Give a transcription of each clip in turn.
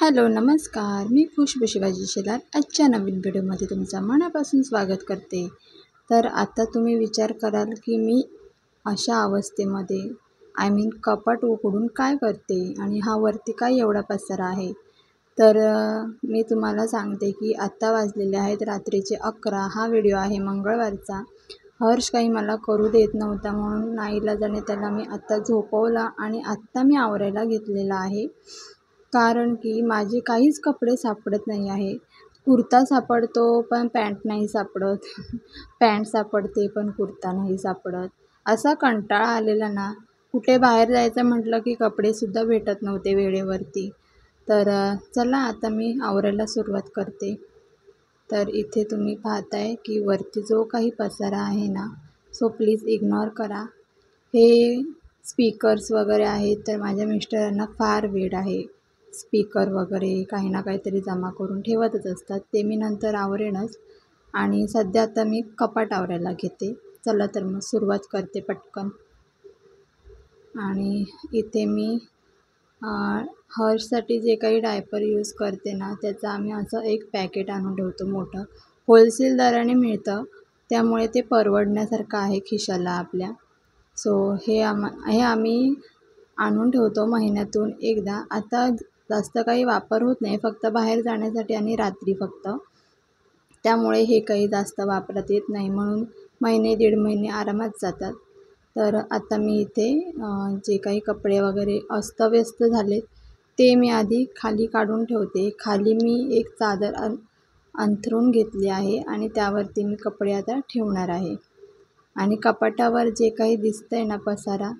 Hello, नमस्कार. मी खुशबू शिवाजी शेलार. आजच्या नवीन व्हिडिओमध्ये तुमचं मनापासून स्वागत करते. तर आता तुम्ही विचार कराल की मी अशा अवस्थेमध्ये कपाट उघडून काय करते आणि हा वरती काय एवढा पसारा आहे. तर मी तुम्हाला सांगते की आत्ता वाजलेले आहेत रात्रीचे 11. हा व्हिडिओ आहे मंगळवारचा. हर्ष काही मला करू देत नव्हता म्हणून नाईलाजाने त्याला मी आत्ता झोपवला आणि आत्ता मी आवरायला घेतलेला आहे. कारण की माझे काहीच कपडे सापडत नाही आहे. कुर्ता सापडतो पण पॅन्ट नाही सापडत. पॅन्ट सापडते पण कुर्ता नाही सापडत. असा कंटाळा आलेला ना, कुठे बाहेर जायचं म्हटलं की कपडेसुद्धा भेटत नव्हते वेळेवरती. तर चला आता मी आवरायला सुरुवात करते. तर इथे तुम्ही पाहताय की वरती जो काही पसारा आहे ना, सो प्लीज इग्नोर करा. हे स्पीकर्स वगैरे आहेत तर माझ्या मिस्टरांना फार वेड आहे. स्पीकर वगैरे काही ना काहीतरी जमा करून ठेवतच असतात. ते मी नंतर आवरेनच. आणि सध्या आता मी कपाट आवरायला घेते. चला तर मग सुरुवात करते पटकन. आणि इथे मी हर्षसाठी जे काही डायपर यूज करते ना, त्याचं आम्ही असं एक पॅकेट आणून ठेवतो मोठं. होलसेल दराने मिळतं, त्यामुळे ते परवडण्यासारखं आहे खिशाला आपल्या. सो हे आम्ही आणून ठेवतो महिन्यातून एकदा. आता जास्त काही वापर होत नाही, फक्त बाहेर जाण्यासाठी आणि रात्री फक्त. त्यामुळे हे काही जास्त वापरात येत नाही, म्हणून महिने दीड महिने आरामात जातात. तर आता मी इथे जे काही कपडे वगैरे अस्तव्यस्त झालेत ते मी आधी खाली काढून ठेवते. खाली मी एक चादर अंथरून घेतली आहे आणि त्यावरती मी कपडे आता ठेवणार आहे. आणि कपाटावर जे काही दिसतंय ना पसारा,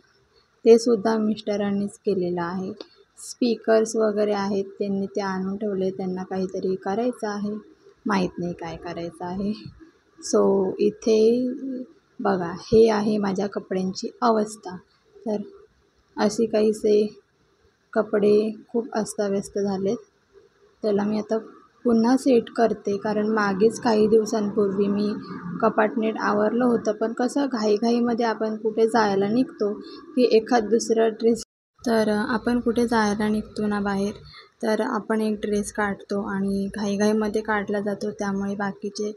ते सुद्धा मिस्टरांनीच केलेलं आहे. स्पीकर्स वगैरे आहेत, त्यांनी ते आणून ठेवले. त्यांना काहीतरी करायचं आहे, माहीत नाही काय करायचं आहे. सो इथे बघा, हे आहे माझ्या कपड्यांची अवस्था. तर अशी काहीसे कपडे खूप अस्ताव्यस्त झालेत. त्याला मी आता पुन्हा सेट करते, कारण मागेच काही दिवसांपूर्वी मी कपाट नीट आवरलं होतं. पण कसं घाईघाईमध्ये आपण कुठे जायला निघतो की एखाद दुसरा ड्रेस, तर आपण कुठे जायला निघतो ना बाहेर, तर आपण एक ड्रेस काढतो आणि घाईघाईमध्ये काढला जातो. त्यामुळे बाकीचे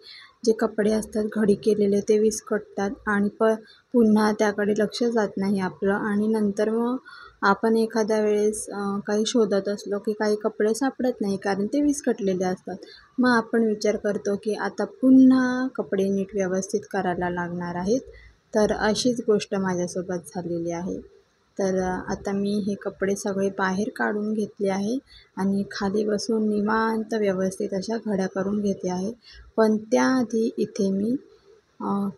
जे कपडे असतात घडी केलेले ते विस्कटतात आणि पुन्हा त्याकडे लक्ष जात नाही आपलं. आणि नंतर मग आपण एखाद्या वेळेस काही शोधत असलो की काही कपडे सापडत नाही, कारण ते विस्कटलेले असतात. मग आपण विचार करतो की आता पुन्हा कपडे नीट व्यवस्थित करायला लागणार आहेत. तर अशीच गोष्ट माझ्यासोबत झालेली आहे. तर आता मी हे कपडे सगळे बाहेर काढून घेतले आहे आणि खाली बसून निवांत व्यवस्थित अशा घड्या करून घेते आहे. पण त्याआधी इथे मी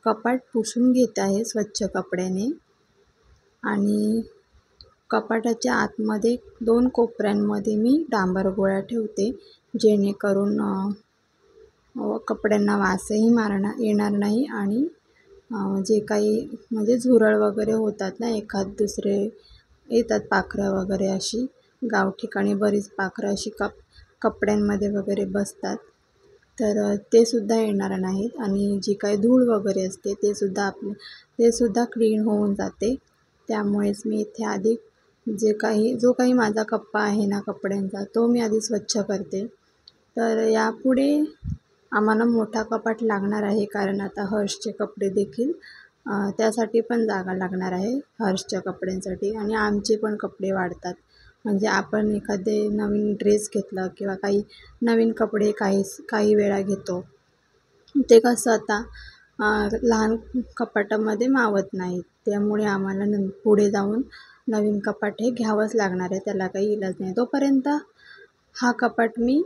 कपाट पुसून घेत आहे स्वच्छ कपड्याने. आणि कपाटाच्या आतमध्ये 2 कोपऱ्यांमध्ये मी डांबर गोळा ठेवते, जेणेकरून कपड्यांना वासही येणार नाही. आणि जे काही म्हणजे झुरळ वगैरे होतात ना, एखाद दुसरे येतात पाखरं वगैरे, अशी ठिकाणी बरीच पाखरं अशी कपड्यांमध्ये वगैरे बसतात, तर ते सुद्धा येणार नाहीत. आणि जी काही धूळ वगैरे असते ते सुद्धा क्लीन होऊन जाते. त्यामुळेच मी इथे आधी जो काही माझा कप्पा आहे ना कपड्यांचा, तो मी आधी स्वच्छ करते. तर यापुढे आम्हाला मोठा कपाट लागणार आहे, कारण आता हर्षचे कपडे देखील त्यासाठी पण जागा लागणार आहे, हर्षच्या कपड्यांसाठी. आणि आमचे पण कपडे वाढतात. म्हणजे आपण एखादे नवीन ड्रेस घेतला किंवा काही नवीन कपडे काही वेळा घेतो, ते कसं आता लहान कपाटामध्ये मावत नाहीत. त्यामुळे आम्हाला पुढे जाऊन नवीन कपाट हे घ्यावंच लागणार आहे, त्याला काही इलाज नाही. तोपर्यंत हा कपाट मी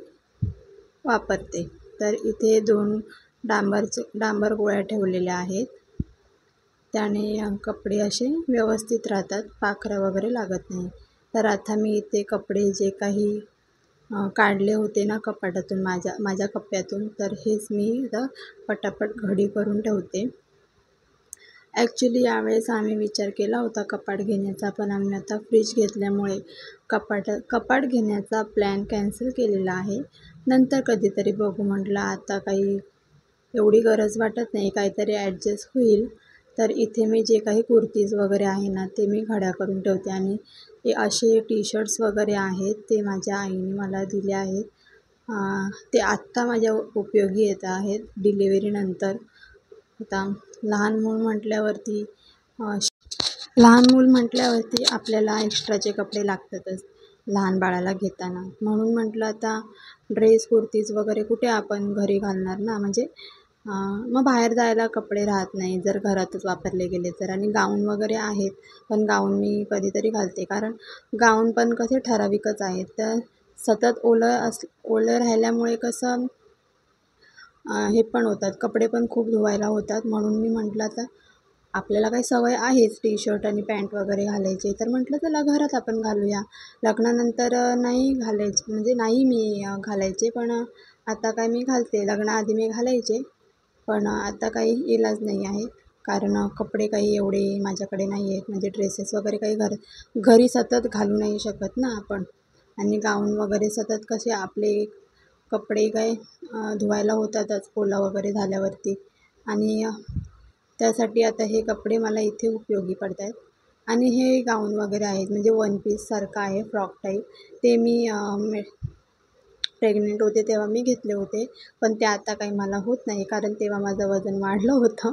वापरते. तर इथे 2 डांबर गोळ्या ठेवलेल्या आहेत. त्याने कपडे असे व्यवस्थित राहतात, पाखरं वगैरे लागत नाही. तर आता मी इथे कपडे जे काही काढले होते ना कपाटातून, माझ्या कप्प्यातून, तर हेच मी आता पटापट घडी करून ठेवते. ॲक्च्युली यावेळेस आम्ही विचार केला होता कपाट घेण्याचा, पण आम्ही आता फ्रीज घेतल्यामुळे कपाट घेण्याचा प्लॅन कॅन्सल केलेला आहे. नंतर कधीतरी बघू म्हटलं, आता काही एवढी गरज वाटत नाही, काहीतरी ॲडजस्ट होईल. तर इथे मी जे काही कुर्तीज वगैरे आहे ना ते मी घड्या करून ठेवते. आणि हे असे टी शर्ट्स वगैरे आहेत ते माझ्या आईने मला दिले आहेत. ते आत्ता माझ्या उपयोगी येत आहेत डिलिव्हरीनंतर. आता लहान मूल म्हटल्यावरती आपल्याला एक्स्ट्राचे कपडे लागतातच लहान बाळाला घेताना. म्हणून म्हटलं आता ड्रेस कुर्तीज वगैरे कुठे आपण घरी घालणार ना, म्हणजे मग बाहेर जायला कपडे राहत नाही जर घरातच वापरले गेले तर. आणि गाऊन वगैरे आहेत, पण गाऊन मी कधीतरी घालते, कारण गाऊन पण कसे ठराविकच आहेत. तर सतत ओलं राहिल्यामुळे कसं हे पण होतात, कपडे पण खूप धुवायला होतात. म्हणून मी म्हटलं आता आपल्याला काही सवय आहेच टी शर्ट आणि पॅन्ट वगैरे घालायची, तर म्हटलं चला घरात आपण घालूया. लग्नानंतर नाही घालायचे, म्हणजे नाही मी घालायचे, पण आता काय मी घालते. लग्नाआधी मी घालायचे, पण आता काही इलाज नाही आहे, कारण कपडे काही एवढे माझ्याकडे नाही आहेत. म्हणजे ड्रेसेस वगैरे काही घरी सतत घालू नाही शकत ना आपण. आणि गाऊन वगैरे सतत कसे आपले कपडे काय धुवायला होतातच ओला वगैरे झाल्यावरती. आणि त्यासाठी आता हे कपडे मला इथे उपयोगी पडत आहेत. आणि हे गाऊन वगैरे आहेत, म्हणजे वन पीससारखं आहे, फ्रॉक टाईप. ते मी प्रेग्नेंट होते तेव्हा मी घेतले होते, पण ते आता काही मला होत नाही, कारण तेव्हा माझं वजन वाढलं होतं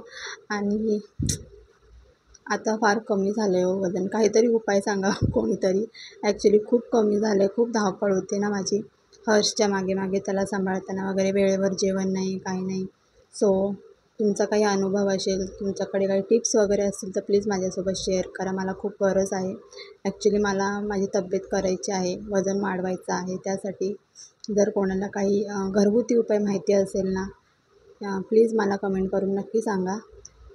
आणि आता फार कमी झालं आहे वजन. काहीतरी उपाय सांगा कोणीतरी. ॲक्च्युली खूप कमी झालं आहे, खूप धावपळ होते ना माझी हर्षच्या मागे त्याला सांभाळताना वगैरे. वेळेवर जेवण नाही, काही नाही. सो तुमचा काही अनुभव असेल, तुमच्याकडे काही टिप्स वगैरे असतील तर प्लीज माझ्यासोबत शेअर करा. मला खूप गरज आहे. ॲक्च्युली मला माझी तब्येत करायची आहे, वजन वाढवायचं आहे. त्यासाठी जर कोणाला काही घरगुती उपाय माहिती असेल ना, प्लीज मला कमेंट करून नक्की सांगा.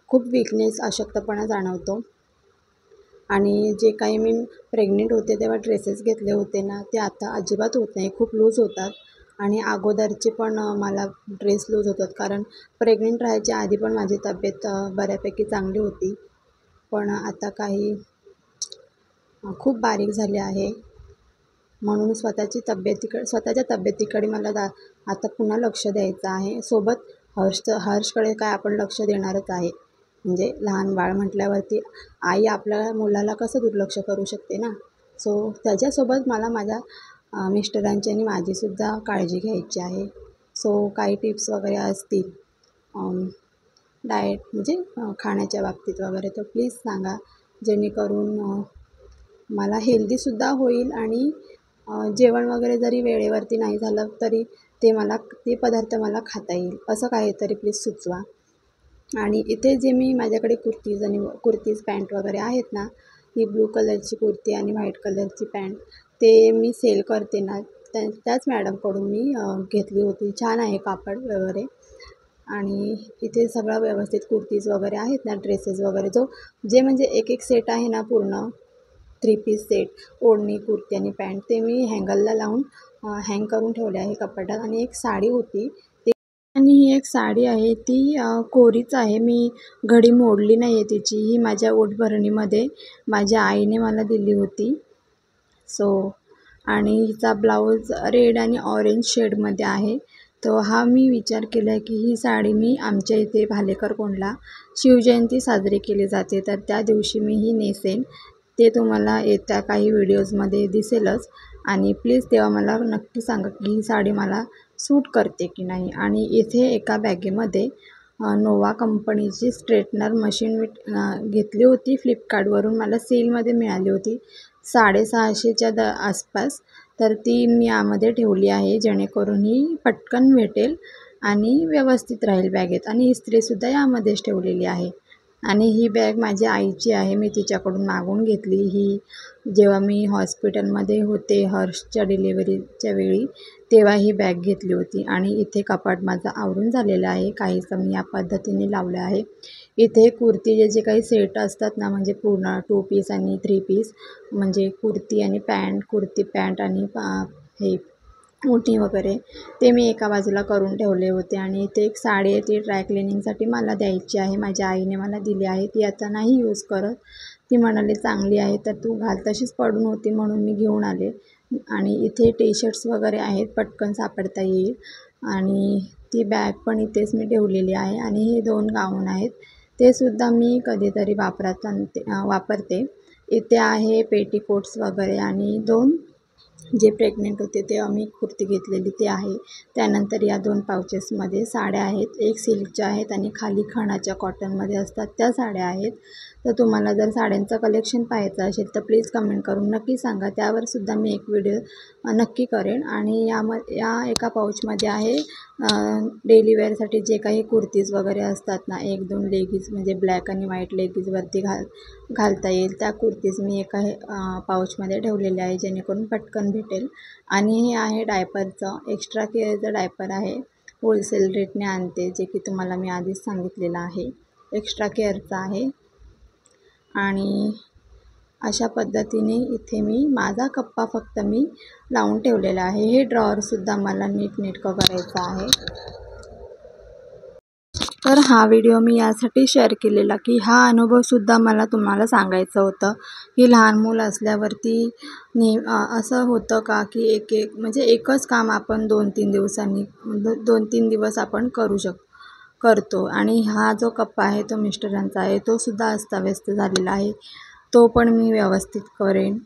खूप वीकनेस, अशक्तपणा जाणवतो. आणि जे काही मी प्रेग्नेंट होते तेव्हा ड्रेसेस घेतले होते ना, ते आता अजिबात होत नाही, खूप लूज होतात. आणि अगोदरचे पण मला ड्रेस लूज होतात, कारण प्रेग्नेंट राहायच्या आधी पण माझी तब्येत बऱ्यापैकी चांगली होती, पण आता काही खूप बारीक झाली आहे. म्हणून स्वतःच्या तब्येतीकडे मला आता पुन्हा लक्ष द्यायचं आहे. सोबत हर्षकडे काय आपण लक्ष देणारच आहे. म्हणजे लहान बाळ म्हटल्यावरती आई आपल्या मुलाला कसं दुर्लक्ष करू शकते ना. सो त्याच्यासोबत मला माझ्या मिस्टरांची आणि माझीसुद्धा काळजी घ्यायची आहे. सो काही टिप्स वगैरे असतील डाएट, म्हणजे खाण्याच्या बाबतीत वगैरे, तर प्लीज सांगा, जेणेकरून मला हेल्दीसुद्धा होईल. आणि जेवण वगैरे जरी वेळेवरती नाही झालं तरी ते पदार्थ मला खाता येईल, असं काहीतरी प्लीज सुचवा. आणि इथे जे माझ्याकडे कुर्तीज पॅन्ट वगैरे आहेत ना, ही ब्लू कलरची कुर्ती आणि व्हाईट कलरची पॅन्ट ते मी सेल करते ना, त्याच मॅडमकडून मी घेतली होती. छान आहे कापड वगैरे. आणि इथे सगळं व्यवस्थित कुर्तीज वगैरे आहेत ना, ड्रेसेस वगैरे जे म्हणजे एक सेट आहे ना, पूर्ण 3 पीस सेट, ओढणी, कुर्ती आणि पॅन्ट, ते मी हँगरला लावून हँग करून ठेवले आहे कपाटात. आणि एक साडी होती आणि ही एक साडी आहे ती कोरीच आहे. मी घडी मोडली नाही आहे तिची. ही माझ्या ओटभरणीमध्ये माझ्या आईने मला दिली होती. सो आणि हिचा ब्लाऊज रेड आणि ऑरेंज शेडमध्ये आहे. तो हा मी विचार केला आहे की ही साडी मी आमच्या इथे भालेकर कोंडला शिवजयंती साजरी केली जाते, तर त्या दिवशी मी ही नेसेन. ते तुम्हाला येत्या काही व्हिडिओजमध्ये दिसेलच. आणि प्लीज तेव्हा मला नक्की सांगा की ही साडी मला सूट करते की नाही. आणि इथे एका बॅगेमध्ये नोवा कंपनीची स्ट्रेटनर मशीन घेतली होती फ्लिपकार्टवरून. मला सेलमध्ये मिळाली होती 650च्या आसपास. तर ती मी यामध्ये ठेवली आहे, जेणेकरून ही पटकन भेटेल आणि व्यवस्थित राहील बॅगेत. आणि इस्त्रीसुद्धा यामध्येच ठेवलेली आहे. आणि ही बॅग माझ्या आईची आहे, मी तिच्याकडून मागून घेतली. ही जेव्हा मी हॉस्पिटलमध्ये होते हर्षच्या डिलिव्हरीच्या वेळी, तेव्हा ही बॅग घेतली होती. आणि इथे कपाट माझं आवरून झालेलं आहे, काहीसं मी या पद्धतीने लावलं आहे. इथे कुर्तीचे जे काही सेट असतात ना, म्हणजे पूर्ण 2 पीस आणि 3 पीस, म्हणजे कुर्ती आणि पॅन्ट, कुर्ती पॅन्ट आणि हे ओढणी वगैरे, ते मी एका बाजूला करून ठेवले होते. आणि इथे एक साडी आहे, ती ड्राय क्लिनिंगसाठी मला द्यायची आहे, माझ्या आईने मला दिली आहे. ती आता नाही यूज करत, ती म्हणाली चांगली आहे तर तू घाल. तशीच पडून होती म्हणून मी घेऊन आले. आणि इथे टी शर्ट्स वगैरे आहेत, पटकन सापडता येईल. आणि ती बॅग पण इथेच मी ठेवलेली आहे. आणि हे 2 गाऊन आहेत, ते सुद्धा मी कधीतरी वापरते. इथे आहे पेटीकोट्स वगैरे आणि 2 जे प्रेग्नेंट होते तेव्हा मी कुर्ती घेतलेली ते आहे. त्यानंतर या 2 पाउचेसमध्ये साड्या आहेत. एक सिल्कच्या आहेत आणि खाली खणाच्या कॉटनमध्ये असतात त्या साड्या आहेत. तर तुम्हाला जर साड्यांचं कलेक्शन पाहायचं असेल तर प्लीज कमेंट करून नक्की सांगा. त्यावर सुद्धा मी एक व्हिडिओ नक्की करेन. आणि या एका पाऊचमध्ये आहे डेली वेअरसाठी जे काही कुर्तीज वगैरे असतात ना, 1-2 लेगिन्स म्हणजे ब्लॅक आणि व्हाईट लेगिन्सवरती घालता येईल त्या कुर्तीज मी एका पाऊचमध्ये ठेवलेल्या आहे, जेणेकरून पटकन भेटेल. आणि हे आहे डायपरचं एक्स्ट्रा केअरचं डायपर आहे. होलसेल रेटने आणते, जे की तुम्हाला मी आधीच सांगितलेलं आहे. एक्स्ट्रा केअरचं आहे. आणि अशा पद्धतीने इथे मी माझा कप्पा फक्त मी लावून ठेवलेला आहे. हे ड्रॉवरसुद्धा मला नीटनेटकं करायचं आहे. तर हा व्हिडिओ मी यासाठी शेअर केलेला की हा अनुभवसुद्धा मला तुम्हाला सांगायचं होतं की लहान मूल असल्यावरती असं होतं का की म्हणजे एकच काम आपण 2-3 दिवसांनी 2-3 दिवस आपण करतो. आणि हा जो कप्पा आहे तो मिस्टरांचा आहे, तो सुद्धा अस्ताव्यस्त झालेला आहे. तो पण मी व्यवस्थित करेन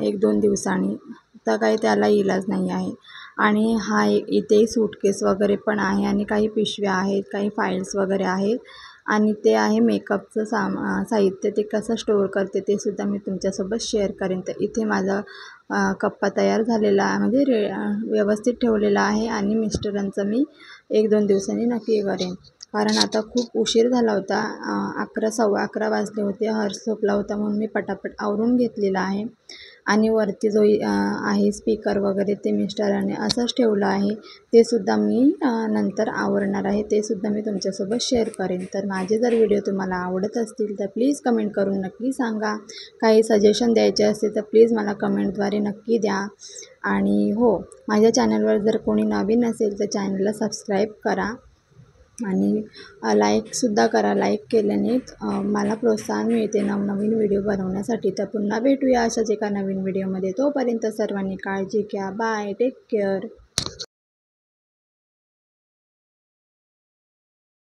1-2 दिवसांनी. तर काही त्याला इलाज नाही आहे. आणि हा इथे सूटकेस वगैरे पण आहे आणि काही पिशव्या आहेत, काही फाईल्स वगैरे आहेत. आणि ते आहे मेकअपचं साहित्य. ते कसं स्टोअर करते ते सुद्धा मी तुमच्यासोबत शेअर करेन. तर इथे माझा कप्पा तयार झालेला आहे, म्हणजे व्यवस्थित ठेवलेला आहे. आणि मिस्टरांचं मी 1-2 दिवसांनी नक्की करेन. कारण आता खूप उशीर झाला होता. 11, 11:15 वाजले होते. हर्ष झोपला होता म्हणून मी पटापट आवरून घेतलेला आहे. आणि वरती जो आहे स्पीकर वगैरे ते मिस्टरांनी असंच ठेवलं आहे. ते सुद्धा मी नंतर आवरणार आहे. ते सुद्धा मी तुमच्यासोबत शेअर करेन. तर माझे जर व्हिडिओ तुम्हाला आवडत असतील तर प्लीज कमेंट करून नक्की सांगा. काही सजेशन द्यायचे असतील तर प्लीज मला कमेंटद्वारे नक्की द्या. आणि हो, माझ्या चॅनलवर जर कोणी नवीन असेल तर चॅनलला सबस्क्राईब करा आणि लाईकसुद्धा करा. लाईक केल्याने मला प्रोत्साहन मिळते नवनवीन व्हिडिओ बनवण्यासाठी. तर पुन्हा भेटूया अशाच एका नवीन व्हिडिओमध्ये. तोपर्यंत सर्वांनी काळजी घ्या. Bye, take care.